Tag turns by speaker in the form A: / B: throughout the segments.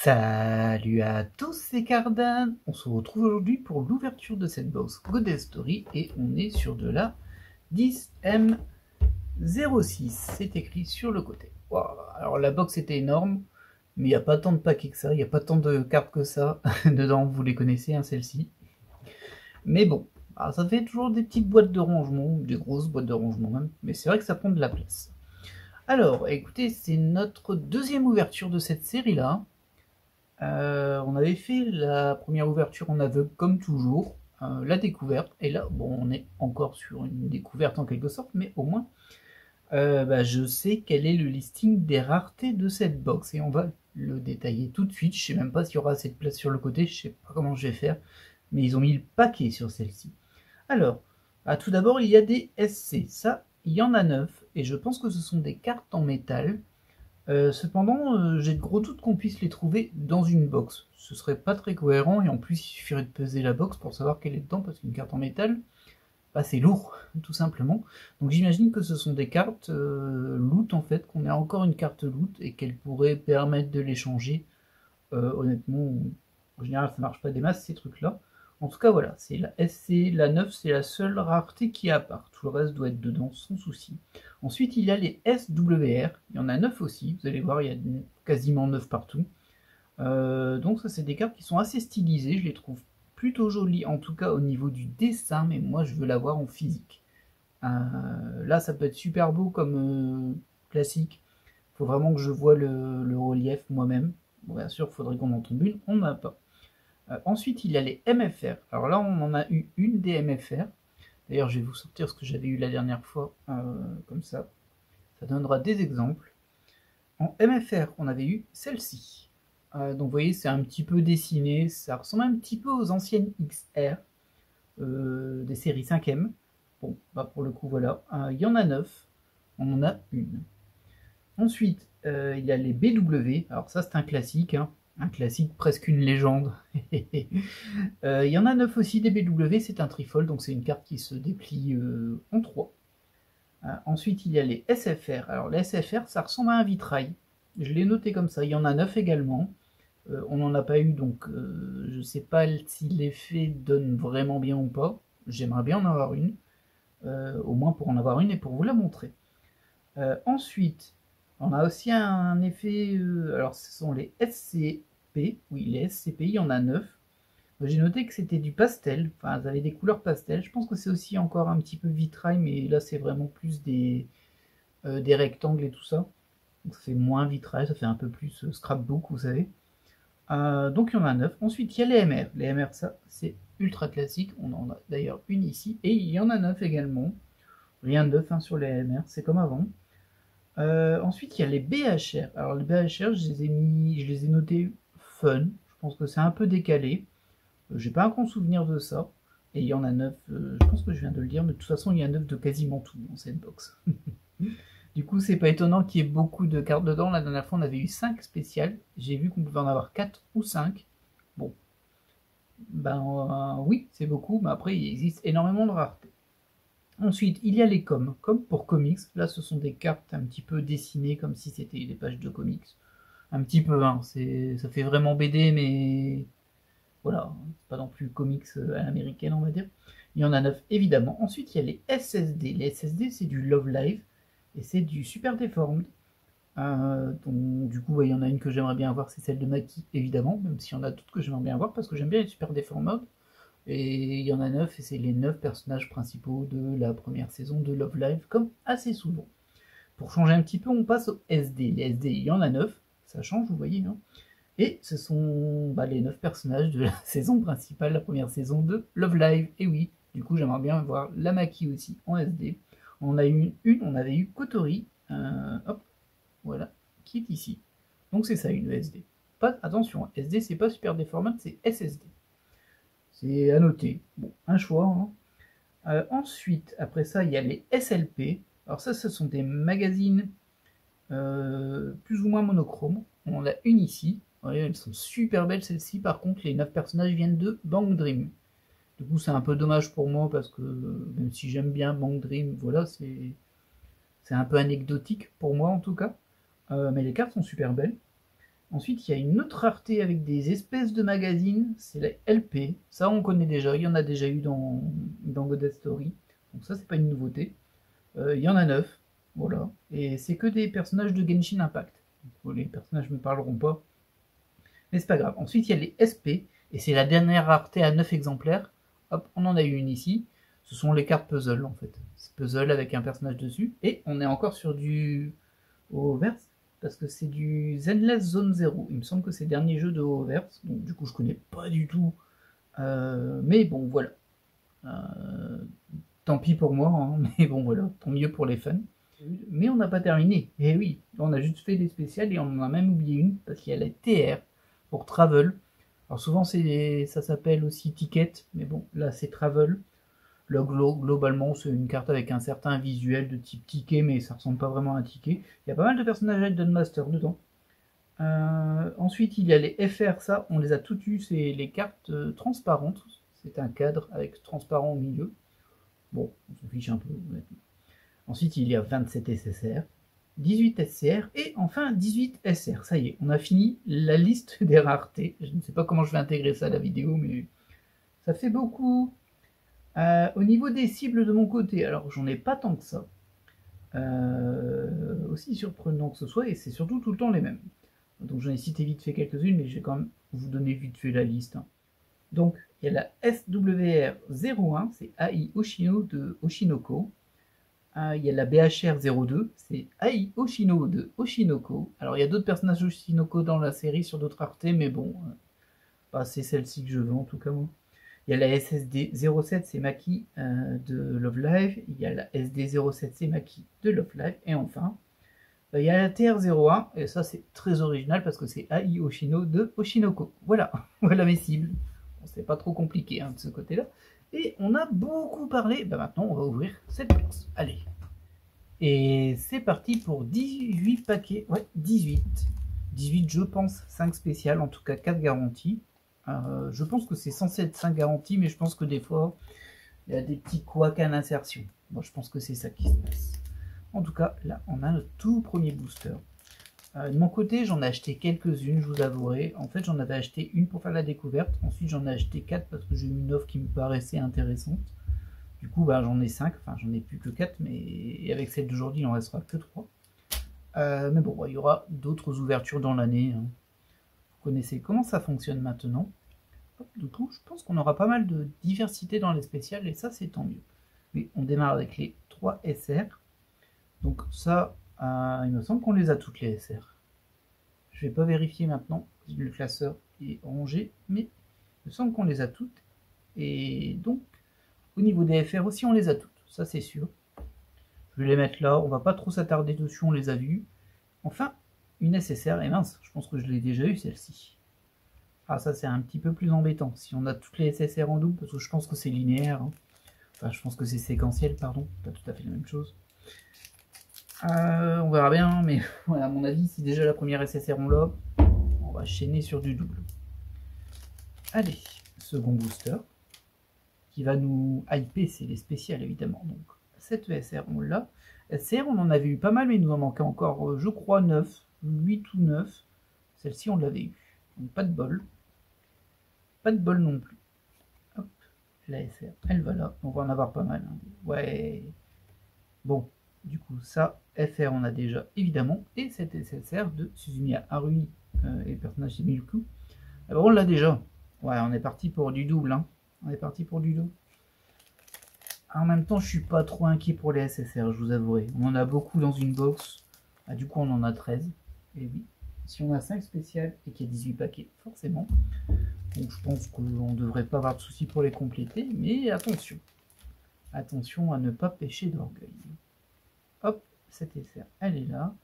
A: Salut à tous, c'est Cardan. On se retrouve aujourd'hui pour l'ouverture de cette box Goddess Story et on est sur de la 10M06. C'est écrit sur le côté. Wow. Alors la box était énorme, mais il n'y a pas tant de paquets que ça, il n'y a pas tant de cartes que ça. Dedans, vous les connaissez, hein, celle-ci. Mais bon, alors ça fait toujours des petites boîtes de rangement, des grosses boîtes de rangement même, mais c'est vrai que ça prend de la place. Alors, écoutez, c'est notre deuxième ouverture de cette série-là. On avait fait la première ouverture en aveugle comme toujours, la découverte, et là, bon, on est encore sur une découverte en quelque sorte, mais au moins, je sais quel est le listing des raretés de cette box, et on va le détailler tout de suite. Je sais même pas s'il y aura assez de place sur le côté, je sais pas comment je vais faire, mais ils ont mis le paquet sur celle-ci. Alors, tout d'abord, il y a des SC, ça, il y en a 9, et je pense que ce sont des cartes en métal. Cependant, j'ai de gros doutes qu'on puisse les trouver dans une box. Ce serait pas très cohérent, et en plus il suffirait de peser la box pour savoir qu'elle est dedans, parce qu'une carte en métal, c'est lourd, tout simplement. Donc j'imagine que ce sont des cartes loot en fait, qu'on ait encore une carte loot, et qu'elle pourrait permettre de l'échanger. Honnêtement, en général ça marche pas des masses ces trucs-là. En tout cas voilà, c'est la SC, la 9, c'est la seule rareté qui est à part. Tout le reste doit être dedans sans souci. Ensuite il y a les SWR, il y en a 9 aussi, vous allez voir il y a quasiment 9 partout. Donc ça c'est des cartes qui sont assez stylisées, je les trouve plutôt jolies, en tout cas au niveau du dessin, mais moi je veux l'avoir en physique. Là ça peut être super beau comme classique, il faut vraiment que je vois le relief moi-même. Bon, bien sûr il faudrait qu'on en tombe une, on n'en a pas. Ensuite il y a les MFR, alors là on en a eu une des MFR, d'ailleurs je vais vous sortir ce que j'avais eu la dernière fois, comme ça donnera des exemples. En MFR on avait eu celle-ci. Donc vous voyez, c'est un petit peu dessiné, ça ressemble un petit peu aux anciennes XR des séries 5M. Bon, pour le coup, voilà. Il y en a 9, on en a une. Ensuite, il y a les BW, alors ça c'est un classique, hein. Un classique, presque une légende. Il y en a 9 aussi des BW, c'est un trifold, donc c'est une carte qui se déplie en 3. Ensuite, il y a les SFR. Alors les SFR, ça ressemble à un vitrail. Je l'ai noté comme ça, il y en a 9 également. On n'en a pas eu, donc je ne sais pas si l'effet donne vraiment bien ou pas. J'aimerais bien en avoir une, au moins pour en avoir une et pour vous la montrer. Ensuite, on a aussi un effet, alors ce sont les SCP, oui les SCP, il y en a 9. J'ai noté que c'était du pastel, enfin ça avait des couleurs pastel, je pense que c'est aussi encore un petit peu vitrail, mais là c'est vraiment plus des rectangles et tout ça. Donc ça fait moins vitrail, ça fait un peu plus scrapbook, vous savez. Donc il y en a 9. Ensuite, il y a les MR. Les MR, ça, c'est ultra classique. On en a d'ailleurs une ici. Et il y en a 9 également. Rien de neuf hein, sur les MR, c'est comme avant. Ensuite, il y a les BHR. Alors, les BHR, je les ai notés fun. Je pense que c'est un peu décalé. J'ai pas un grand souvenir de ça. Et il y en a 9, je pense que je viens de le dire, mais de toute façon, il y a 9 de quasiment tout dans cette box. Du coup, c'est pas étonnant qu'il y ait beaucoup de cartes dedans. La dernière fois, on avait eu 5 spéciales. J'ai vu qu'on pouvait en avoir 4 ou 5. Bon, oui, c'est beaucoup, mais après, il existe énormément de raretés. Ensuite, il y a les coms. Comme pour comics, là, ce sont des cartes un petit peu dessinées, comme si c'était des pages de comics. Un petit peu, hein, ça fait vraiment BD, mais voilà, c'est pas non plus comics à l'américaine, on va dire. Il y en a 9, évidemment. Ensuite, il y a les SSD. Les SSD, c'est du Love Live, et c'est du Super Deformed. Donc, du coup, il y en a une que j'aimerais bien avoir, c'est celle de Maki, évidemment, même s'il y en a d'autres que j'aimerais bien avoir, parce que j'aime bien les Super Deformed. Et il y en a 9, et c'est les 9 personnages principaux de la première saison de Love Live, comme assez souvent. Pour changer un petit peu, on passe aux SD. Les SD, il y en a 9, ça change, vous voyez, hein. Et ce sont les 9 personnages de la saison principale, la première saison de Love Live. Et oui, du coup, j'aimerais bien voir la Maki aussi en SD. On a eu on avait eu Kotori, hop, voilà, qui est ici. Donc c'est ça une SD. Attention, SD c'est pas Super Deformed, c'est SSD. C'est à noter. Bon, un choix. Hein. Ensuite, après ça, il y a les SLP. Alors ça, ce sont des magazines plus ou moins monochromes. On en a une ici. Ouais, elles sont super belles celles-ci. Par contre, les 9 personnages viennent de Bang Dream. Du coup, c'est un peu dommage pour moi parce que même si j'aime bien Bang Dream, voilà, c'est un peu anecdotique pour moi en tout cas. Mais les cartes sont super belles. Ensuite, il y a une autre rareté avec des espèces de magazines, c'est la LP. Ça, on connaît déjà, il y en a déjà eu dans Godest Story. Donc ça, c'est pas une nouveauté. Il y en a 9, voilà. Et c'est que des personnages de Genshin Impact. Donc, les personnages ne me parleront pas, mais c'est pas grave. Ensuite, il y a les SP, et c'est la dernière rareté à 9 exemplaires. Hop, on en a eu une ici. Ce sont les cartes puzzle, en fait. C'est puzzle avec un personnage dessus. Et on est encore sur du Hoverse, parce que c'est du Zenless Zone 0. Il me semble que c'est le dernier jeu de Hoverse. Donc du coup, je connais pas du tout. Mais bon, voilà. Tant pis pour moi, hein, mais bon, voilà. Tant mieux pour les fans. Mais on n'a pas terminé. Et oui, on a juste fait des spéciales et on en a même oublié une, parce qu'il y a la TR pour Travel. Alors souvent, ça s'appelle aussi Ticket, mais bon, là c'est Travel. Là, globalement, c'est une carte avec un certain visuel de type ticket, mais ça ressemble pas vraiment à un ticket. Il y a pas mal de personnages avec Master dedans. Ensuite, il y a les FR, ça, on les a toutes eues, c'est les cartes transparentes. C'est un cadre avec transparent au milieu. Bon, on s'en fiche un peu, honnêtement. Ensuite, il y a 27 SSR, 18 SCR et enfin 18 SR. Ça y est, on a fini la liste des raretés. Je ne sais pas comment je vais intégrer ça à la vidéo, mais ça fait beaucoup. Au niveau des cibles de mon côté, alors j'en ai pas tant que ça. Aussi surprenant que ce soit, et c'est surtout tout le temps les mêmes. Donc j'en ai cité vite fait quelques-unes, mais je vais quand même vous donner vite fait la liste. Donc il y a la SWR01, c'est AI Oshino de Oshinoko. Il y a la BHR02, c'est AI Oshino de Oshinoko. Alors il y a d'autres personnages Oshinoko dans la série sur d'autres raretés, mais bon, c'est celle-ci que je veux en tout cas moi. Il y a la SSD07, c'est Maki de Love Live. Il y a la SD07, c'est Maki de Love Live. Et enfin, il y a la TR01, et ça c'est très original parce que c'est AI Oshino de Oshinoko. Voilà, voilà mes cibles. Bon, c'est pas trop compliqué de ce côté-là. Et on a beaucoup parlé. Maintenant, on va ouvrir cette box. Allez. Et c'est parti pour 18 paquets. Ouais, 18. 18, je pense, 5 spéciales, en tout cas 4 garanties. Je pense que c'est censé être 5 garanties, mais je pense que des fois, il y a des petits couacs à l'insertion. Moi, je pense que c'est ça qui se passe. En tout cas, là, on a notre tout premier booster. De mon côté, j'en ai acheté quelques-unes, je vous avouerai. En fait, j'en avais acheté une pour faire la découverte. Ensuite, j'en ai acheté 4 parce que j'ai eu une offre qui me paraissait intéressante. Du coup, j'en ai 5. Enfin, j'en ai plus que 4, mais avec celle d'aujourd'hui, il en restera que 3. Mais bon, il y aura d'autres ouvertures dans l'année. Vous connaissez comment ça fonctionne maintenant. Du coup, je pense qu'on aura pas mal de diversité dans les spéciales, et ça, c'est tant mieux. Mais on démarre avec les 3 SR. Donc ça, il me semble qu'on les a toutes, les SR. Je vais pas vérifier maintenant, le classeur est rangé, mais il me semble qu'on les a toutes. Et donc, au niveau des FR aussi, on les a toutes, ça c'est sûr. Je vais les mettre là, on va pas trop s'attarder dessus, on les a vues. Enfin, une SSR, et mince, je pense que je l'ai déjà eu celle-ci. Ah, ça c'est un petit peu plus embêtant, si on a toutes les SSR en double, parce que je pense que c'est linéaire. Enfin, je pense que c'est séquentiel, pardon, pas tout à fait la même chose. On verra bien, mais ouais, à mon avis, si déjà la première SSR on l'a, on va chaîner sur du double. Allez, second booster, qui va nous hyper, c'est les spéciales évidemment. Donc, cette ESR, on l'a. SR, on en avait eu pas mal, mais il nous en manquait encore, je crois, 9, 8 ou 9. Celle-ci, on l'avait eu. Donc, pas de bol. Pas de bol non plus. Hop, la SR, elle va là. On va en avoir pas mal. Ouais. Bon, du coup, ça, FR, on a déjà, évidemment. Et cette SSR de Suzumiya Haruhi et le personnage de Miluku. Alors, on l'a déjà. Ouais, on est parti pour du double. On est parti pour du double. En même temps, je suis pas trop inquiet pour les SSR, je vous avouerai. On en a beaucoup dans une box. Du coup, on en a 13. Et oui, si on a 5 spéciales et qu'il y a 18 paquets, forcément. Donc, je pense qu'on ne devrait pas avoir de soucis pour les compléter. Mais attention. Attention à ne pas pêcher d'orgueil. Hop, cette SR, elle est là.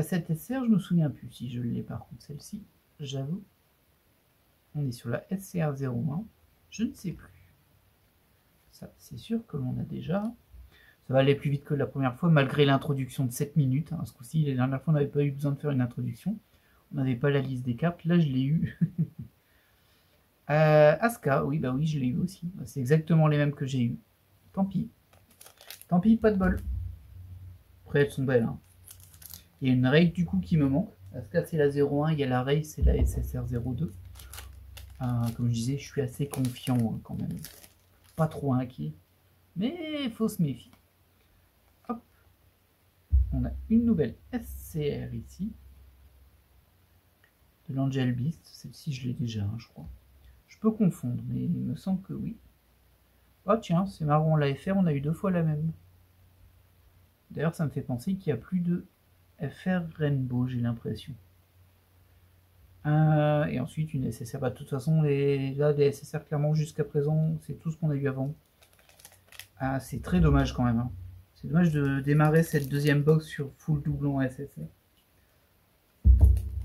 A: Cette SR, je me souviens plus si je l'ai par contre, celle-ci. J'avoue. On est sur la SCR01. Je ne sais plus. Ça, c'est sûr que l'on a déjà. Ça va aller plus vite que la première fois, malgré l'introduction de 7 minutes. Ce coup-ci, la dernière fois, on n'avait pas eu besoin de faire une introduction. On n'avait pas la liste des cartes. Là, je l'ai eu. Asuka, oui, oui, je l'ai eu aussi. C'est exactement les mêmes que j'ai eu. Tant pis. Tant pis, pas de bol. Après, elles sont belles. Il y a une règle du coup qui me manque. La SCAD c'est la 01, il y a la Race c'est la SSR 02. Comme je disais, je suis assez confiant hein, quand même. Pas trop inquiet. Mais il faut se méfier. Hop. On a une nouvelle SCR ici. De l'Angel Beast. Celle-ci je l'ai déjà, hein, je crois. Je peux confondre, mais il me semble que oui. Oh tiens, c'est marrant, la FR, on a eu 2 fois la même. D'ailleurs, ça me fait penser qu'il n'y a plus de FR Rainbow, j'ai l'impression. Et ensuite, une SSR. Bah, de toute façon, là, des SSR, clairement, jusqu'à présent, c'est tout ce qu'on a eu avant. C'est très dommage quand même. Hein. C'est dommage de démarrer cette deuxième box sur full doublon SSR.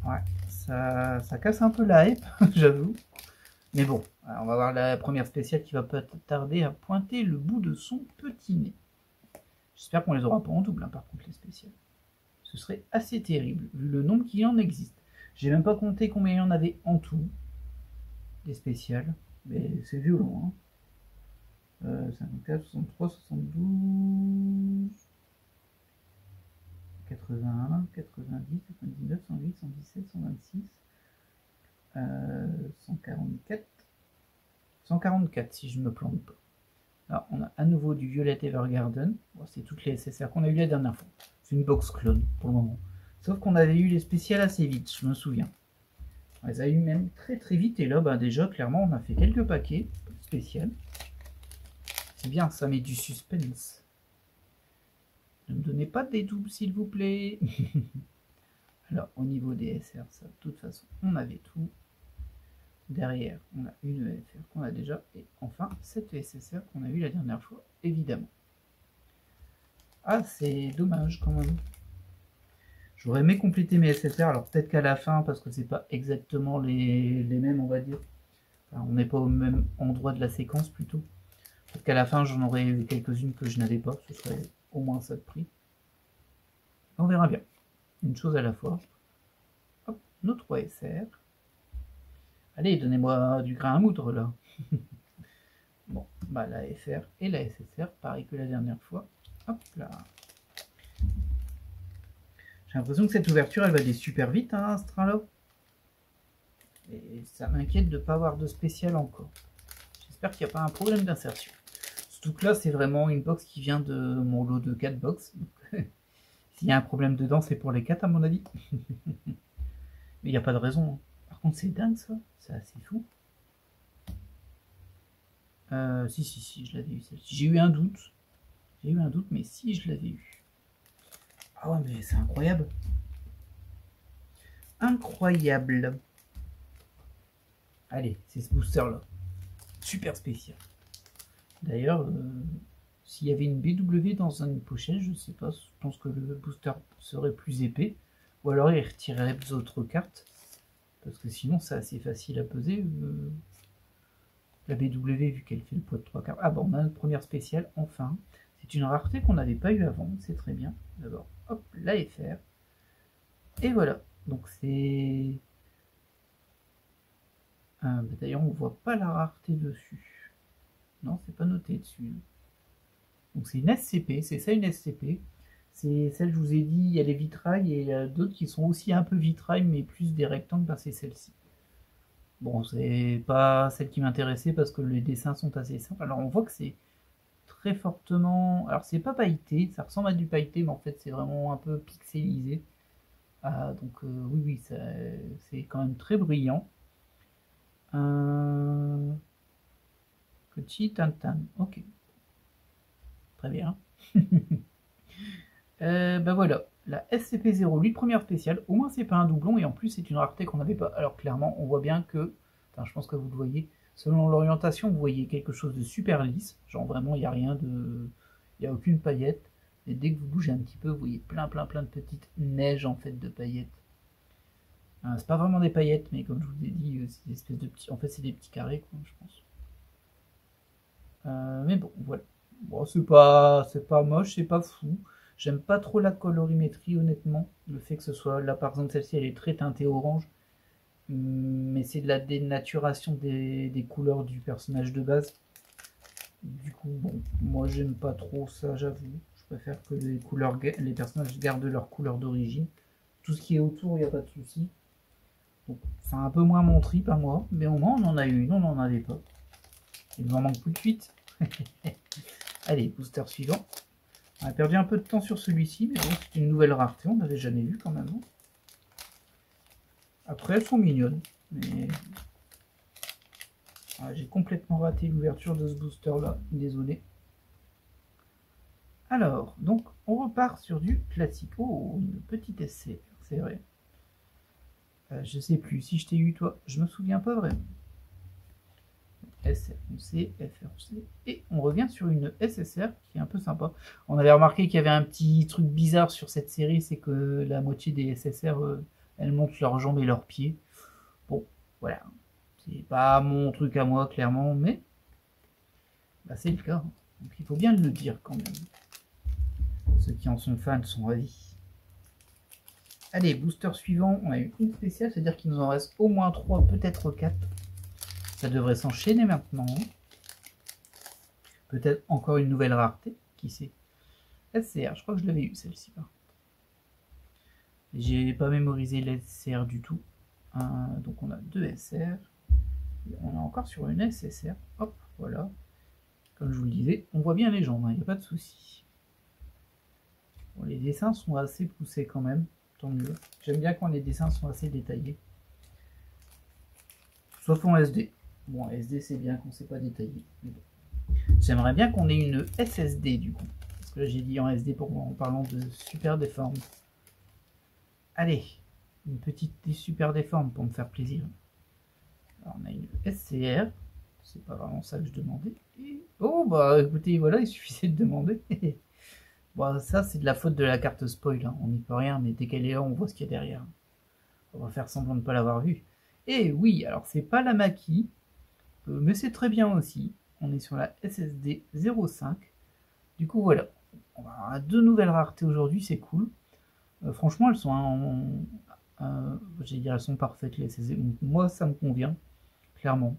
A: Ouais, ça casse un peu la hype, j'avoue. Mais bon, on va voir la première spéciale qui va pas tarder à pointer le bout de son petit nez. J'espère qu'on les aura pas en double, hein, par contre, les spéciales. Ce serait assez terrible, vu le nombre qu'il en existe. J'ai même pas compté combien il y en avait en tout, des spéciales. Mais c'est violent, hein. 54, 63, 72... 81, 90, 99, 108, 117, 126... 144... 144 si je ne me plante pas. Alors, on a à nouveau du Violet Evergarden. Bon, c'est toutes les SSR qu'on a eu la dernière fois. C'est une box clone pour le moment. Sauf qu'on avait eu les spéciales assez vite, je me souviens. On les a eu même très très vite. Et là, bah, déjà, clairement, on a fait quelques paquets spéciales. C'est bien, ça met du suspense. Ne me donnez pas des doubles, s'il vous plaît. Alors, au niveau des SR, ça, de toute façon, on avait tout. Derrière, on a une EFR qu'on a déjà. Et enfin, cette SSR qu'on a eu la dernière fois, évidemment. Ah, c'est dommage quand même. J'aurais aimé compléter mes SSR. Alors peut-être qu'à la fin, parce que c'est pas exactement les mêmes, on va dire. Enfin, on n'est pas au même endroit de la séquence plutôt. Peut-être qu'à la fin, j'en aurais eu quelques-unes que je n'avais pas. Ce serait au moins ça de prix. On verra bien. Une chose à la fois. Hop, nos 3 SR. Allez, donnez-moi du grain à moudre là. Bon, bah la FR et la SSR, pareil que la dernière fois. Hop là. J'ai l'impression que cette ouverture, elle va aller super vite, hein, ce train-là. Et ça m'inquiète de ne pas avoir de spécial encore. J'espère qu'il n'y a pas un problème d'insertion. Surtout que là, c'est vraiment une box qui vient de mon lot de 4 box. S'il y a un problème dedans, c'est pour les 4 à mon avis. Mais il n'y a pas de raison. Hein. Par contre, c'est dingue ça. C'est assez fou. Si, je l'avais eu celle-ci. J'ai eu un doute. Mais si, je l'avais eu. Ah ouais, mais c'est incroyable. Incroyable. Allez, c'est ce booster-là. Super spécial. D'ailleurs, s'il y avait une BW dans une pochette, je sais pas, je pense que le booster serait plus épais. Ou alors il retirerait d'autres cartes. Parce que sinon, c'est assez facile à peser. La BW, vu qu'elle fait le poids de 3 cartes. Ah bon, on a notre première spéciale, enfin. C'est une rareté qu'on n'avait pas eu avant, c'est très bien. D'abord, hop, la FR. Et voilà. Donc c'est... D'ailleurs, on voit pas la rareté dessus. Non, c'est pas noté dessus. Donc c'est une SCP, c'est ça une SCP. C'est celle, je vous ai dit, il y a les vitrailles et il y a d'autres qui sont aussi un peu vitrailles, mais plus des rectangles, ben c'est celle-ci. Bon, c'est pas celle qui m'intéressait parce que les dessins sont assez simples. Alors on voit que c'est très fortement... Alors c'est pas pailleté, ça ressemble à du pailleté, mais en fait c'est vraiment un peu pixelisé. Donc oui, c'est quand même très brillant. Petit Tintin, ok. Très bien. Ben voilà, la SCP-08, première spéciale. Au moins c'est pas un doublon et en plus c'est une rareté qu'on n'avait pas. Alors clairement on voit bien que, enfin je pense que vous le voyez, selon l'orientation vous voyez quelque chose de super lisse. Genre vraiment il n'y a rien de... Il n'y a aucune paillette. Et dès que vous bougez un petit peu, vous voyez plein de petites neiges en fait de paillettes. C'est pas vraiment des paillettes, mais comme je vous ai dit, c'est des espèces de petits... En fait c'est des petits carrés quoi, je pense. Mais bon, voilà. Bon, c'est pas moche, c'est pas fou. J'aime pas trop la colorimétrie, honnêtement. Le fait que ce soit, là par exemple, celle-ci, elle est très teintée orange. Mais c'est de la dénaturation des couleurs du personnage de base. Du coup, bon, moi j'aime pas trop ça, j'avoue. Je préfère que les personnages gardent leur couleur d'origine. Tout ce qui est autour, il n'y a pas de souci. C'est un peu moins mon trip à moi, mais au moins on en a eu une, on n'en avait pas. Il nous en manque plus de 8. Allez, booster suivant. On a perdu un peu de temps sur celui-ci, mais bon, c'est une nouvelle rareté, on n'avait jamais vu quand même. Après, elles sont mignonnes, mais j'ai complètement raté l'ouverture de ce booster-là, désolé. Alors, donc, on repart sur du classique. Oh, une petite SC, c'est vrai. Je sais plus, si je t'ai eu toi, je me souviens pas vraiment. SR, on sait, FR, on sait. Et on revient sur une SSR qui est un peu sympa. On avait remarqué qu'il y avait un petit truc bizarre sur cette série, c'est que la moitié des SSR, elles montent leurs jambes et leurs pieds. Bon, voilà. C'est pas mon truc à moi, clairement, mais bah, c'est le cas. Donc il faut bien le dire quand même. Ceux qui en sont fans sont ravis. Allez, booster suivant, on a eu une spéciale, c'est-à-dire qu'il nous en reste au moins 3, peut-être 4. Ça devrait s'enchaîner maintenant. Peut-être encore une nouvelle rareté, qui sait. SCR, je crois que je l'avais eu celle-ci. J'ai pas mémorisé les SCR du tout. Donc on a 2 SR. Et on est encore sur une SSR. Hop, voilà. Comme je vous le disais, on voit bien les jambes, il n'y a pas de souci. Bon, les dessins sont assez poussés quand même, tant mieux. J'aime bien quand les dessins sont assez détaillés. Sauf en SD. Bon, en SD c'est bien qu'on ne sait pas détailler. Bon. J'aimerais bien qu'on ait une SSD du coup. Parce que là j'ai dit en SD en parlant de super déforme. Allez, une petite super déforme pour me faire plaisir. Alors on a une SCR. C'est pas vraiment ça que je demandais. Et... oh bah écoutez, voilà, il suffisait de demander. Bon, ça c'est de la faute de la carte spoil, hein. On n'y peut rien, mais dès qu'elle est là, on voit ce qu'il y a derrière. On va faire semblant de ne pas l'avoir vue. Et oui, alors c'est pas la Maki, mais c'est très bien aussi. On est sur la SSD 05. Du coup voilà, on va avoir 2 nouvelles raretés aujourd'hui, c'est cool. Franchement, elles sont j'allais dire, elles sont parfaites les SSD. Moi ça me convient, clairement.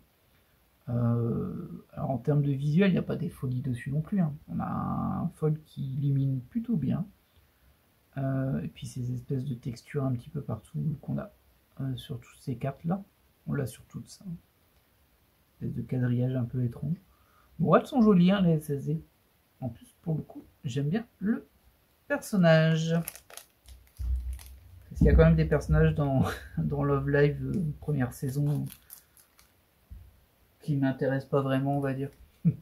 A: Alors en termes de visuel, il n'y a pas des folies dessus non plus. Hein. On a un foil qui illumine plutôt bien. Et puis ces espèces de textures un petit peu partout qu'on a sur toutes ces cartes là. On l'a sur toutes ça. Espèce de quadrillage un peu étrange. Bon, elles sont jolies hein, les SSD. En plus, pour le coup, j'aime bien le personnage. Parce qu'il y a quand même des personnages dans, dans Love Live première saison qui m'intéressent pas vraiment, on va dire. Il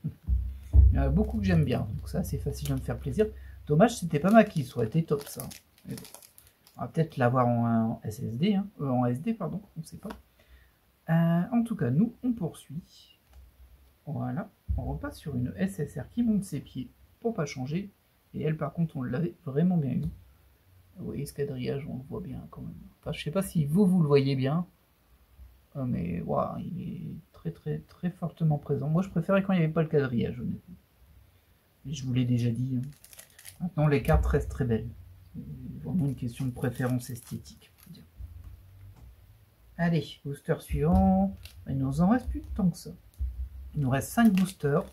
A: y en a beaucoup que j'aime bien, donc ça c'est facile de me faire plaisir. Dommage, c'était pas Maki, ça aurait été top ça. Bon. On va peut-être l'avoir en SSD, hein. En SD, pardon, on ne sait pas. En tout cas, nous, on poursuit. Voilà, on repasse sur une SSR qui monte ses pieds pour pas changer. Et elle, par contre, on l'avait vraiment bien eu. Vous voyez ce quadrillage, on le voit bien quand même. Enfin, je sais pas si vous le voyez bien. Mais wow, il est très fortement présent. Moi, je préférais quand il n'y avait pas le quadrillage, honnêtement. Mais je vous l'ai déjà dit. Hein. Maintenant, les cartes restent très belles. C'est vraiment une question de préférence esthétique. Allez, booster suivant. Il nous en reste plus tant que ça. Il nous reste 5 boosters.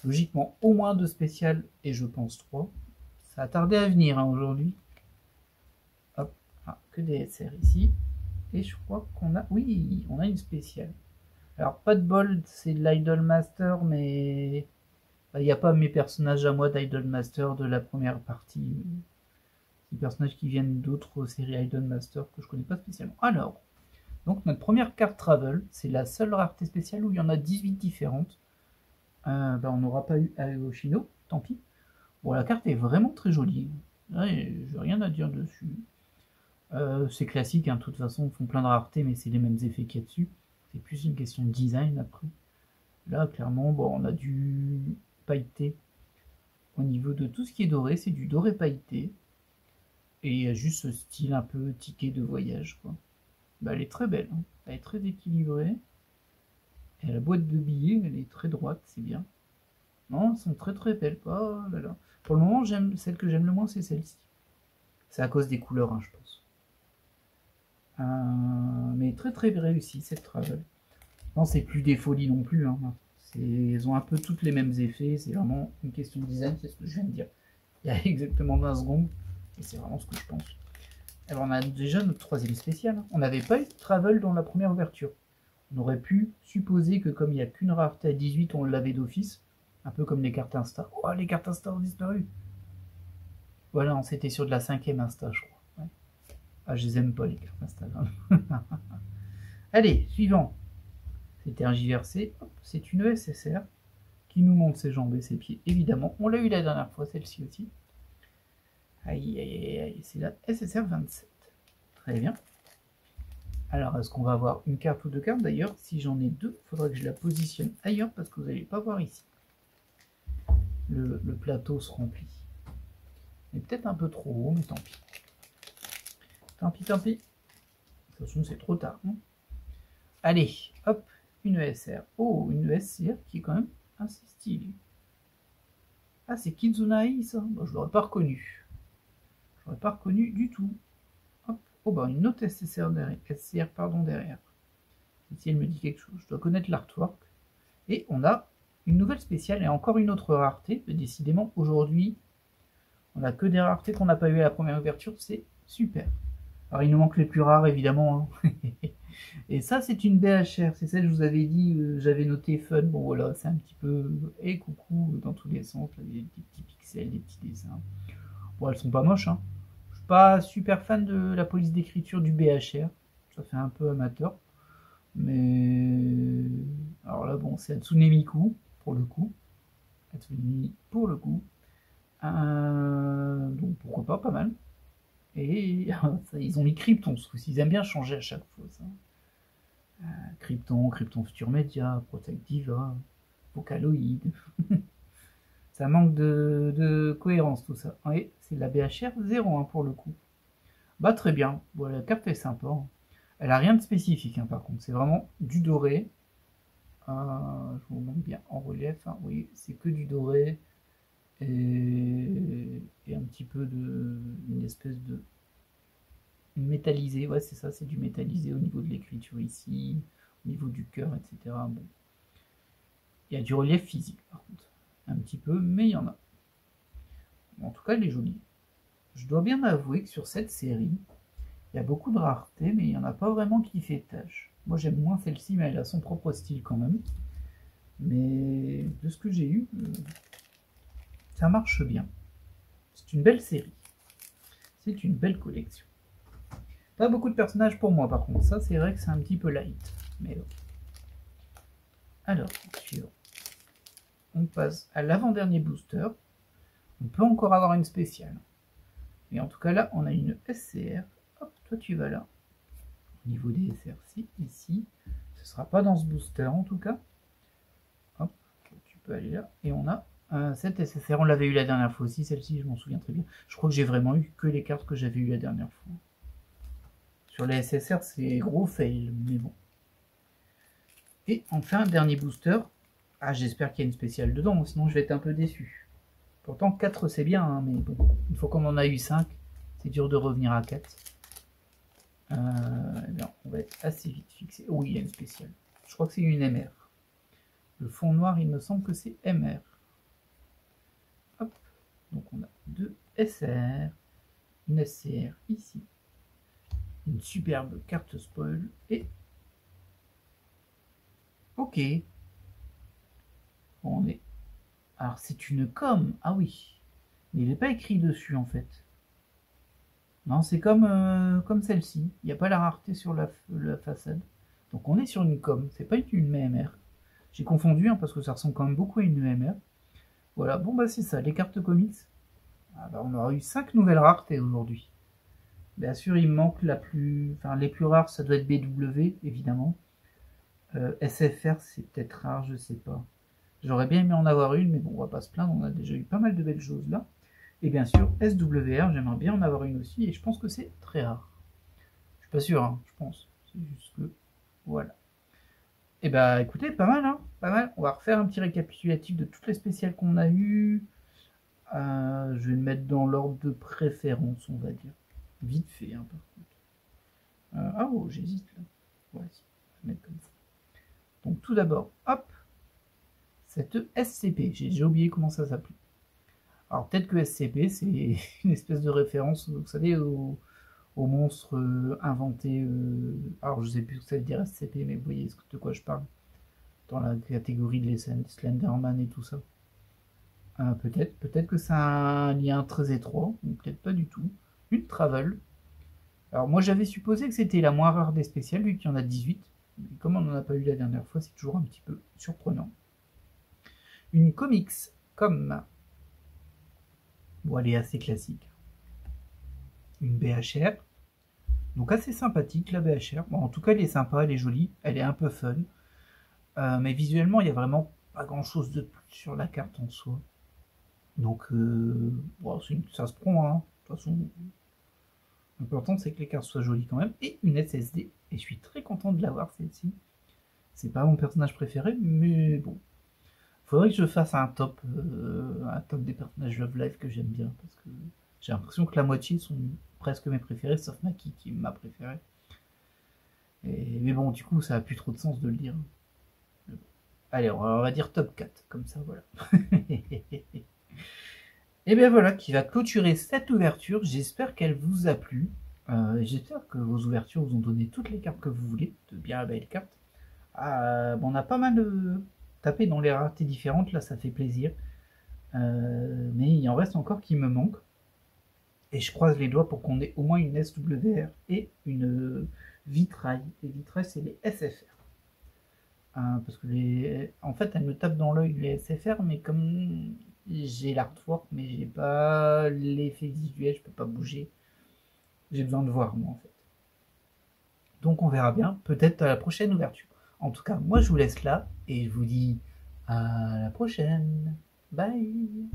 A: Logiquement, au moins 2 spéciales et je pense 3. Ça a tardé à venir hein, aujourd'hui. Hop, que des SR ici. Et je crois qu'on a... oui, on a une spéciale. Alors, pas de bol, c'est de l'Idol Master, mais... il n'y a pas mes personnages à moi d'Idol Master de la première partie. Des personnages qui viennent d'autres séries Idol Master que je connais pas spécialement. Alors, donc notre première carte Travel, c'est la seule rareté spéciale où il y en a 18 différentes. On n'aura pas eu Aeoshino, tant pis. Bon, la carte est vraiment très jolie. J'ai rien à dire dessus. C'est classique, hein, de toute façon, ils font plein de raretés, mais c'est les mêmes effets qu'il y a dessus. C'est plus une question de design après. Là, clairement, bon, on a du pailleté. Au niveau de tout ce qui est doré, c'est du doré pailleté. Et il y a juste ce style un peu ticket de voyage, quoi. Bah, elle est très belle, hein. Elle est très équilibrée. Et la boîte de billets, elle est très droite, c'est bien. Non, elles sont très belles. Oh là là. Pour le moment, celle que j'aime le moins, c'est celle-ci. C'est à cause des couleurs, hein, je pense. Mais très réussi cette Travel. Non, c'est plus des folies non plus. Hein. Elles ont un peu toutes les mêmes effets. C'est vraiment une question de design, c'est ce que je viens de dire. Il y a exactement 20 secondes. Et c'est vraiment ce que je pense. Alors on a déjà notre troisième spécial. On n'avait pas eu de travel dans la première ouverture. On aurait pu supposer que comme il n'y a qu'une rareté à 18, on l'avait d'office. Un peu comme les cartes Insta. Oh, les cartes Insta ont disparu. Voilà, on s'était sur de la 5e Insta, je crois. Ouais. Ah, je les aime pas, les cartes Instagram. Allez, suivant. C'est tergiversé. C'est une ESSR qui nous montre ses jambes et ses pieds. Évidemment, on l'a eu la dernière fois, celle-ci aussi. Aïe, aïe, aïe, aïe, c'est la SSR 27. Très bien. Alors, est-ce qu'on va avoir une carte ou deux cartes? D'ailleurs, si j'en ai deux, il faudra que je la positionne ailleurs parce que vous n'allez pas voir ici. Le plateau se remplit. Mais peut-être un peu trop haut, mais tant pis. Tant pis, tant pis. De toute façon, c'est trop tard. Hein. Allez, hop, une ESR. Oh, une ESR qui est quand même assez stylée. Ah, c'est Kizunai, ça. Bah, je l'aurais pas reconnu. Je l'aurais pas reconnu du tout. Hop. Oh, bah, une autre SSR derrière. SCR, pardon, derrière. Ici, elle me dit quelque chose. Je dois connaître l'artwork. Et on a une nouvelle spéciale et encore une autre rareté. Décidément, aujourd'hui, on n'a que des raretés qu'on n'a pas eu à la première ouverture. C'est super. Alors, il nous manque les plus rares, évidemment. Hein. Et ça, c'est une BHR. C'est celle que je vous avais dit, j'avais noté fun. Bon, voilà, c'est un petit peu... Et coucou, dans tous les sens. Là, des petits pixels, des petits dessins. Bon, elles sont pas moches. Hein. Je suis pas super fan de la police d'écriture du BHR. Ça fait un peu amateur. Mais... Alors là, bon, c'est Hatsune Miku, pour le coup. Hatsune Miku, pour le coup. Donc, pourquoi pas, pas mal. Et ça, ils ont mis Krypton, ce coup-ci. Ils aiment bien changer à chaque fois, ça. Krypton, Krypton Future Media, Protect Diva, Vocaloid. Ça manque de cohérence, tout ça. Oui, c'est la BHR 0, hein, pour le coup. Bah, très bien. Bon, la carte est sympa. Hein. Elle a rien de spécifique, hein, par contre. C'est vraiment du doré. Je vous montre bien en relief. Hein. Oui, c'est que du doré. Et un petit peu de... une espèce de... métallisé. Ouais, c'est ça, c'est du métallisé au niveau de l'écriture ici, au niveau du cœur, etc. Bon. Il y a du relief physique, par contre. Un petit peu, mais il y en a. En tout cas, elle est jolie. Je dois bien avouer que sur cette série, il y a beaucoup de rareté, mais il n'y en a pas vraiment qui fait tâche. Moi, j'aime moins celle-ci, mais elle a son propre style quand même. Mais de ce que j'ai eu, ça marche bien. C'est une belle série. C'est une belle collection. Pas beaucoup de personnages pour moi, par contre. Ça, c'est vrai que c'est un petit peu light. Mais bon. Alors, suivant. On passe à l'avant-dernier booster. On peut encore avoir une spéciale. Mais en tout cas, là, on a une SCR. Hop, toi, tu vas là. Au niveau des SRC, ici. Ce ne sera pas dans ce booster, en tout cas. Hop, tu peux aller là. Et on a cette SSR. On l'avait eu la dernière fois aussi. Celle-ci, je m'en souviens très bien. Je crois que j'ai vraiment eu que les cartes que j'avais eues la dernière fois. Sur les SSR, c'est gros fail, mais bon. Et enfin, dernier booster. Ah, j'espère qu'il y a une spéciale dedans, sinon je vais être un peu déçu. Pourtant, 4 c'est bien, hein, mais bon, une fois qu'on en a eu 5, c'est dur de revenir à 4. Eh bien, on va être assez vite fixé. Oh, oui, il y a une spéciale. Je crois que c'est une MR. Le fond noir, il me semble que c'est MR. Hop. Donc on a 2 SR, une SCR ici, une superbe carte spoil et... Ok. Bon, on est... Alors c'est une com, ah oui. Mais il n'est pas écrit dessus en fait. Non, c'est comme celle-ci. Il n'y a pas la rareté sur la façade. Donc on est sur une com, c'est pas une EMR. J'ai confondu hein, parce que ça ressemble quand même beaucoup à une EMR. Voilà, bon bah c'est ça, les cartes comics. Ah, bah, on aura eu 5 nouvelles raretés aujourd'hui. Bien sûr, il me manque la plus... Enfin, les plus rares, ça doit être BW, évidemment. SFR, c'est peut-être rare, je sais pas. J'aurais bien aimé en avoir une, mais bon, on va pas se plaindre, on a déjà eu pas mal de belles choses là. Et bien sûr, SWR, j'aimerais bien en avoir une aussi, et je pense que c'est très rare. Je suis pas sûr, hein, je pense. C'est juste que... Voilà. Et bah écoutez, pas mal, hein, pas mal. On va refaire un petit récapitulatif de toutes les spéciales qu'on a eues. Je vais le mettre dans l'ordre de préférence, on va dire. Vite fait, hein, par contre. Ah oh, j'hésite là. Ouais, si, je vais mettre comme ça. Donc tout d'abord, hop, cette SCP. J'ai déjà oublié comment ça s'appelait. Alors peut-être que SCP, c'est une espèce de référence, vous savez, au aux monstres inventés. Alors, je sais plus ce que ça veut dire SCP, mais vous voyez de quoi je parle. Dans la catégorie de les Slenderman et tout ça. Peut-être que c'est un lien très étroit, ou peut-être pas du tout. Une Travel. Alors, moi, j'avais supposé que c'était la moins rare des spéciales, vu qu'il y en a 18. Mais comme on n'en a pas eu la dernière fois, c'est toujours un petit peu surprenant. Une comics comme. Bon, elle est assez classique. Une BHR. Donc assez sympathique la BHR. Bon, en tout cas, elle est sympa, elle est jolie, elle est un peu fun. Mais visuellement, il n'y a vraiment pas grand chose de plus sur la carte en soi. Donc, bon, ça se prend, hein. De toute façon, l'important c'est que les cartes soient jolies quand même. Et une SSD. Et je suis très content de l'avoir celle-ci. C'est pas mon personnage préféré, mais bon. Faudrait que je fasse un top des personnages Love Live que j'aime bien. Parce que j'ai l'impression que la moitié sont presque mes préférés, sauf Maki qui est ma préférée. Mais bon, du coup, ça a plus trop de sens de le dire. Allez, on va dire top 4, comme ça, voilà. Et bien voilà, qui va clôturer cette ouverture. J'espère qu'elle vous a plu. J'espère que vos ouvertures vous ont donné toutes les cartes que vous voulez, de bien belles cartes. Bon, on a pas mal tapé dans les raretés différentes, là ça fait plaisir. Mais il en reste encore qui me manquent. Et je croise les doigts pour qu'on ait au moins une SWR et une vitrail. Les vitrailles, c'est les SFR. Parce que en fait, elles me tapent dans l'œil les SFR, mais comme j'ai l'artwork, mais j'ai pas l'effet visuel, je peux pas bouger. J'ai besoin de voir, moi, en fait. Donc, on verra bien, peut-être à la prochaine ouverture. En tout cas, moi, je vous laisse là, et je vous dis à la prochaine. Bye!